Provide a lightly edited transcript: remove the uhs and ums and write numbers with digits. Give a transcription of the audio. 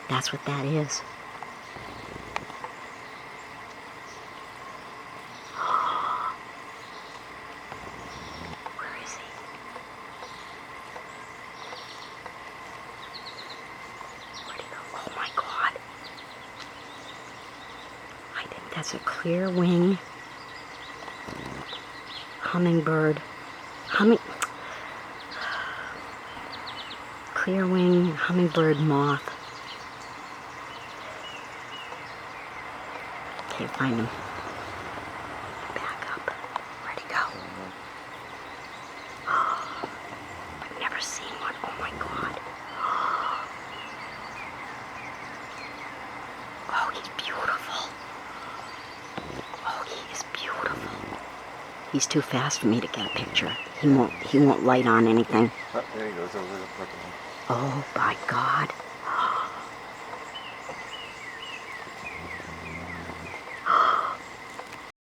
That's what that is. Where is he? Where'd he go? Oh my God. I think that's a clear wing hummingbird. Clear wing hummingbird moth. Can't find him. Back up. Where'd he go? Oh, I've never seen one. Oh my God. Oh, he's beautiful. Oh, he is beautiful. He's too fast for me to get a picture. He won't light on anything. Oh, there he goes over the purple one. Oh, by God.